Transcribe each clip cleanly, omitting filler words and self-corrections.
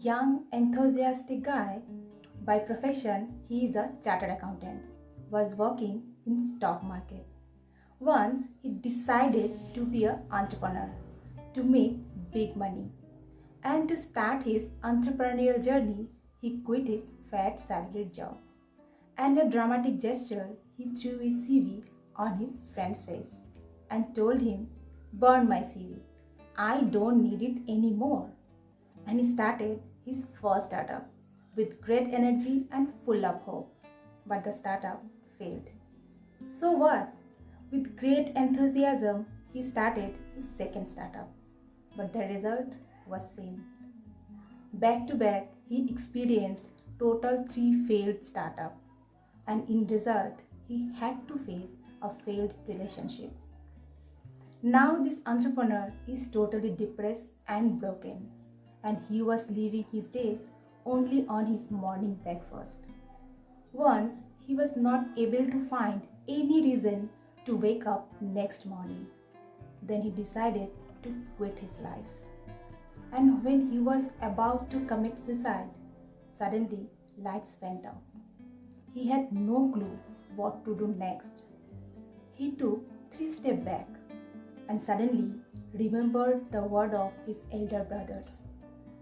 Young, enthusiastic guy. By profession, he is a chartered accountant. Was working in stock market. Once he decided to be an entrepreneur, to make big money. And to start his entrepreneurial journey, he quit his fat salaried job. And a dramatic gesture, he threw his CV on his friend's face and told him, "Burn my CV. I don't need it anymore." And he started his first startup with great energy and full of hope. But the startup failed. So what? With great enthusiasm, he started his second startup. But the result was same. Back to back, he experienced total 3 failed startup, and in result, he had to face a failed relationship. Now this entrepreneur is totally depressed and broken, and he was living his days only on his morning breakfast. Once he was not able to find any reason to wake up next morning. Then he decided to quit his life. And when he was about to commit suicide, suddenly lights went off. He had no clue what to do next. He took 3 steps back and suddenly remembered the word of his elder brothers.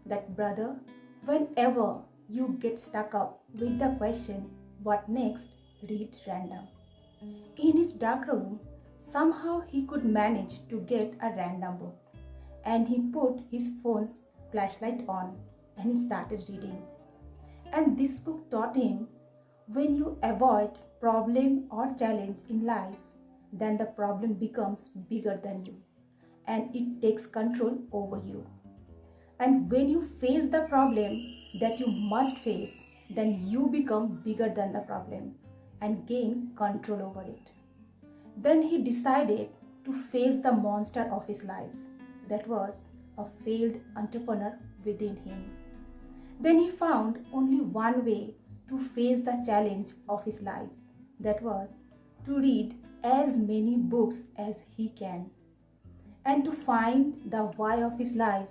That brother, whenever you get stuck up with the question, what next, read random. In his dark room, somehow he could manage to get a random book. And he put his phone's flashlight on and he started reading. And this book taught him when you avoid problem or challenge in life, then the problem becomes bigger than you and it takes control over you. And when you face the problem that you must face, then you become bigger than the problem and gain control over it. Then he decided to face the monster of his life. That was a failed entrepreneur within him. Then he found only one way to face the challenge of his life. That was to read as many books as he can. And to find the why of his life,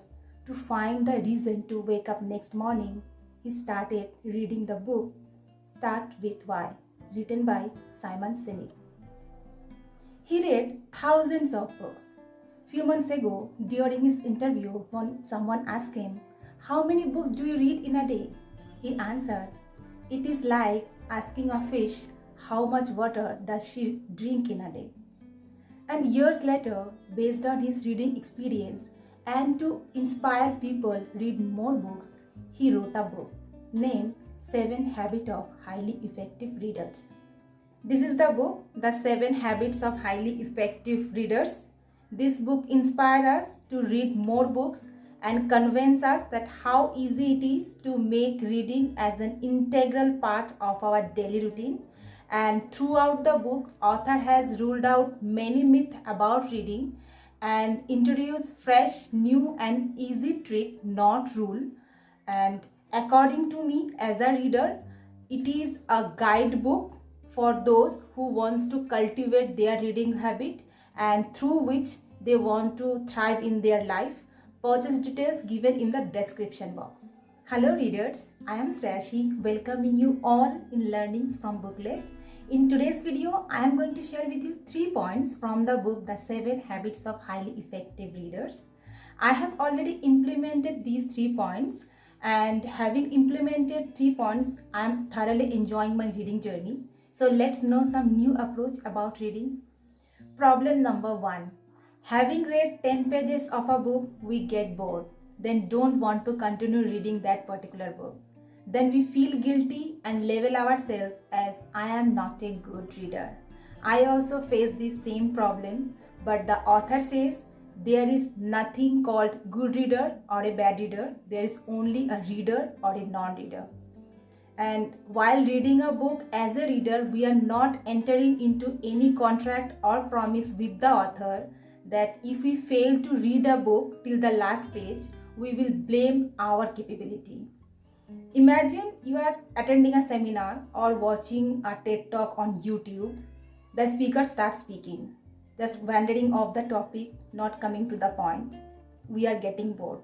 to find the reason to wake up next morning, he started reading the book Start With Why, written by Simon Sinek. He read thousands of books. Few months ago, during his interview, when someone asked him, "How many books do you read in a day?" He answered, "It is like asking a fish how much water does she drink in a day." And years later, based on his reading experience and to inspire people read more books, he wrote a book named 7 Habits of Highly Effective Readers. This is the book, The 7 Habits of Highly Effective Readers. This book inspired us to read more books and convince us that how easy it is to make reading as an integral part of our daily routine. And throughout the book, author has ruled out many myths about reading and introduced fresh, new and easy trick, not rule. And according to me as a reader, it is a guidebook for those who wants to cultivate their reading habit and through which they want to thrive in their life. Purchase details given in the description box. Hello readers, I am Srashi, welcoming you all in Learnings from Booklet. In today's video, I am going to share with you 3 points from the book The 7 Habits of Highly Effective Readers. I have already implemented these 3 points, and having implemented 3 points, I am thoroughly enjoying my reading journey. So let's know some new approach about reading. Problem number 1. Having read 10 pages of a book, we get bored. Then don't want to continue reading that particular book. Then we feel guilty and label ourselves as I am not a good reader. I also face this same problem, but the author says there is nothing called good reader or a bad reader. There is only a reader or a non-reader. And while reading a book as a reader, we are not entering into any contract or promise with the author that if we fail to read a book till the last page, we will blame our capability. Imagine you are attending a seminar or watching a TED Talk on YouTube. The speaker starts speaking, just wandering off the topic, not coming to the point. We are getting bored.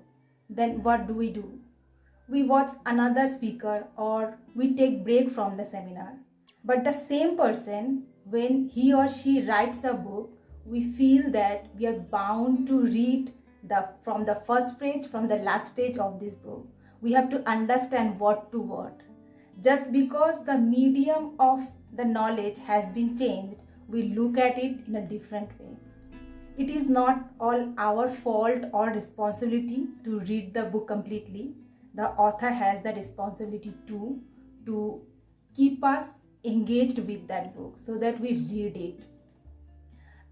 Then what do? we watch another speaker, or we take break from the seminar. But the same person, when he or she writes a book, we feel that we are bound to read from the first page, from the last page of this book. We have to understand word to word. Just because the medium of the knowledge has been changed, we look at it in a different way. It is not all our fault or responsibility to read the book completely. The author has the responsibility to keep us engaged with that book so that we read it.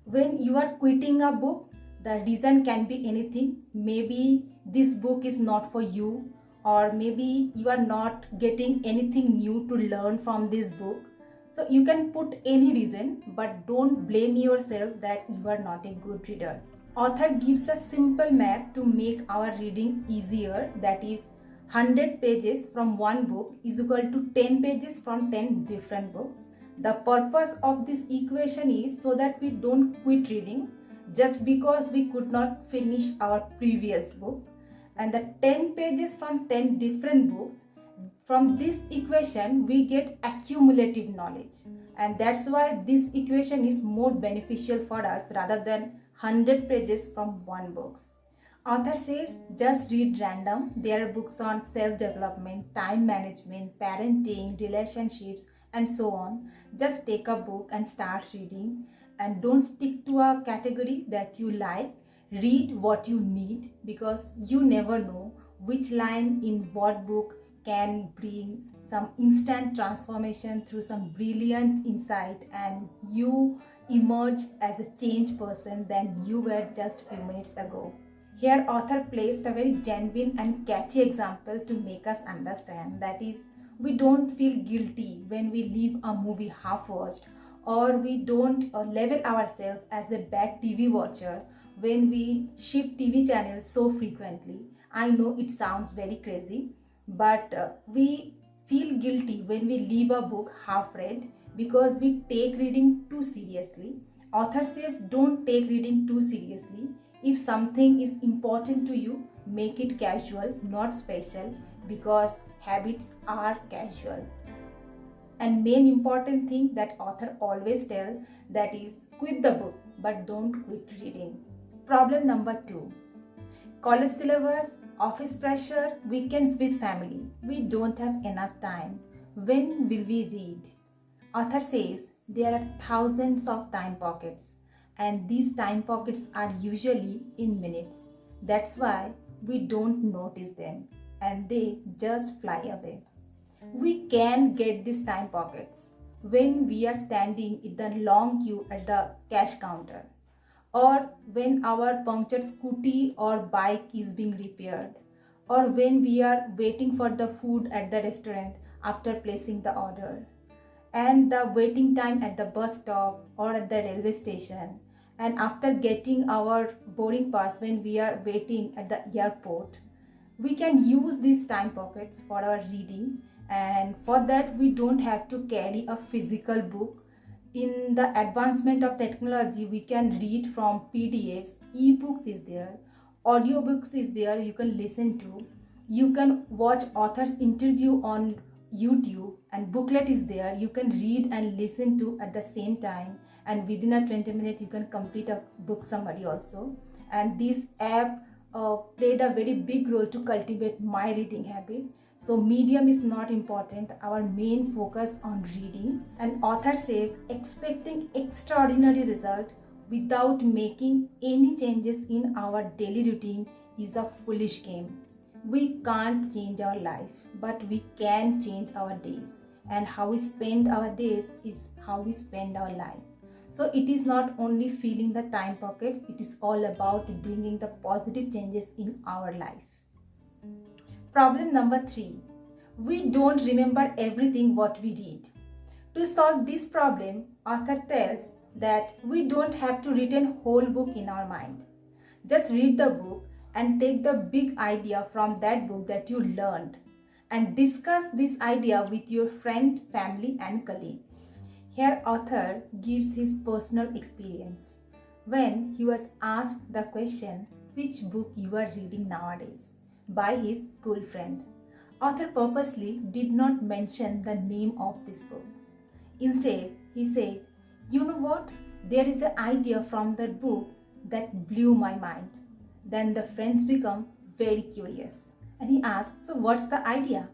When you are quitting a book, the reason can be anything. Maybe this book is not for you, or maybe you are not getting anything new to learn from this book. So you can put any reason, but don't blame yourself that you are not a good reader. Author gives a simple math to make our reading easier, that is 100 pages from one book is equal to 10 pages from 10 different books. The purpose of this equation is so that we don't quit reading just because we could not finish our previous book. And the 10 pages from 10 different books, from this equation we get accumulative knowledge, and that's why this equation is more beneficial for us rather than 100 pages from one book. Author says just read random. There are books on self-development, time management, parenting, relationships, and so on. Just take a book and start reading, and don't stick to a category that you like. Read what you need, because you never know which line in what book can bring some instant transformation through some brilliant insight, and you emerge as a changed person than you were just a few minutes ago. Here author placed a very genuine and catchy example to make us understand, that is, we don't feel guilty when we leave a movie half watched, or we don't label ourselves as a bad TV watcher when we shift TV channels so frequently. I know it sounds very crazy, but we feel guilty when we leave a book half read because we take reading too seriously. Author says don't take reading too seriously. If something is important to you, make it casual, not special, because habits are casual. And main important thing that author always tell, that is quit the book but don't quit reading. Problem number 2. College syllabus, office pressure, weekends with family. We don't have enough time. When will we read? Author says there are thousands of time pockets, and these time pockets are usually in minutes. That's why we don't notice them and they just fly away. We can get these time pockets when we are standing in the long queue at the cash counter, or when our punctured scooty or bike is being repaired, or when we are waiting for the food at the restaurant after placing the order, and the waiting time at the bus stop or at the railway station, and after getting our boarding pass when we are waiting at the airport. We can use these time pockets for our reading, and for that we don't have to carry a physical book. In the advancement of technology, we can read from PDFs, ebooks is there, audiobooks is there, you can listen to, you can watch authors interview on YouTube, and Booklet is there, you can read and listen to at the same time, and within a 20 minutes you can complete a book summary also. And this app played a very big role to cultivate my reading habit. So medium is not important, our main focus on reading. And author says expecting extraordinary result without making any changes in our daily routine is a foolish game. We can't change our life, but we can change our days. And how we spend our days is how we spend our life. So it is not only filling the time pockets, it is all about bringing the positive changes in our life. Problem number 3. We don't remember everything what we read. To solve this problem, author tells that we don't have to retain whole book in our mind. Just read the book and take the big idea from that book that you learned, and discuss this idea with your friend, family and colleague. Here author gives his personal experience when he was asked the question, which book you are reading nowadays, by his school friend. Author purposely did not mention the name of this book. Instead, he said, "You know what? There is an idea from that book that blew my mind." Then the friends become very curious and he asked, "So what's the idea?"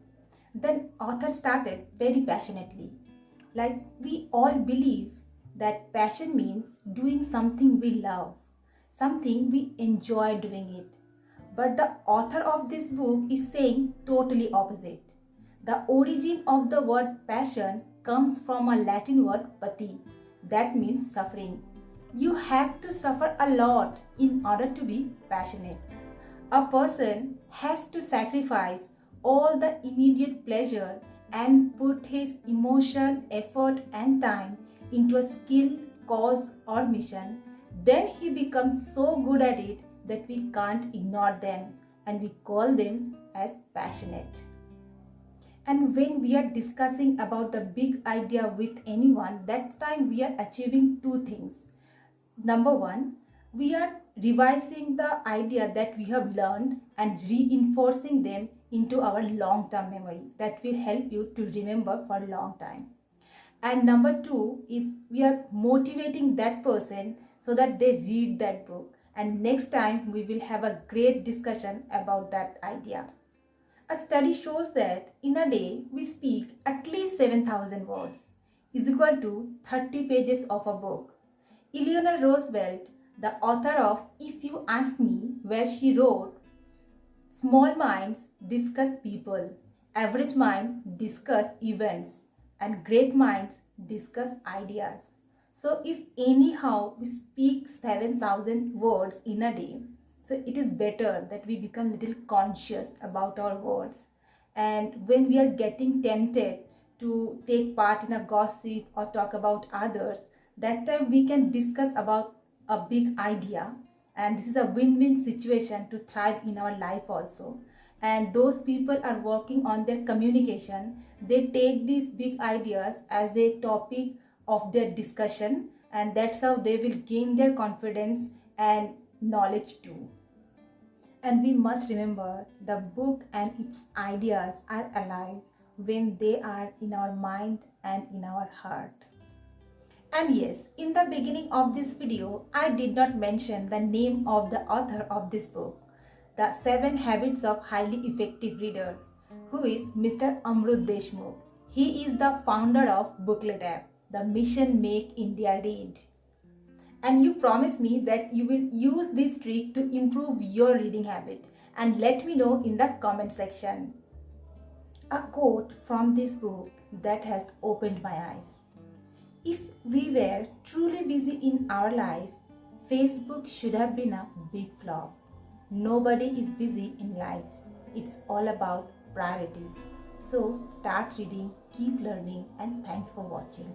Then author started very passionately. Like, we all believe that passion means doing something we love, something we enjoy doing it. But the author of this book is saying totally opposite. The origin of the word passion comes from a Latin word pati, that means suffering. You have to suffer a lot in order to be passionate. A person has to sacrifice all the immediate pleasure and put his emotion, effort, and time into a skill, cause, or mission. Then he becomes so good at it that we can't ignore them and we call them as passionate. And when we are discussing about the big idea with anyone, that time we are achieving two things. Number one, we are revising the idea that we have learned and reinforcing them into our long-term memory that will help you to remember for a long time. And number two is we are motivating that person so that they read that book. And next time we will have a great discussion about that idea. A study shows that in a day we speak at least 7,000 words, is equal to 30 pages of a book. Eleanor Roosevelt, the author of If You Ask Me, where she wrote, "Small minds discuss people, average minds discuss events, and great minds discuss ideas." So if anyhow we speak 7,000 words in a day, so it is better that we become little conscious about our words. And when we are getting tempted to take part in a gossip or talk about others, that time we can discuss about a big idea, and this is a win-win situation to thrive in our life also. And those people are working on their communication, they take these big ideas as a topic of their discussion, and that's how they will gain their confidence and knowledge too. And we must remember the book and its ideas are alive when they are in our mind and in our heart. And yes, in the beginning of this video, I did not mention the name of the author of this book, The 7 Habits of Highly Effective Reader, who is Mr. Amruth Deshmukh. He is the founder of Booklet app, the mission Make India Read. And you promise me that you will use this trick to improve your reading habit, and let me know in the comment section. A quote from this book that has opened my eyes. If we were truly busy in our life, Facebook should have been a big flop. Nobody is busy in life. It's all about priorities. So start reading, keep learning, and thanks for watching.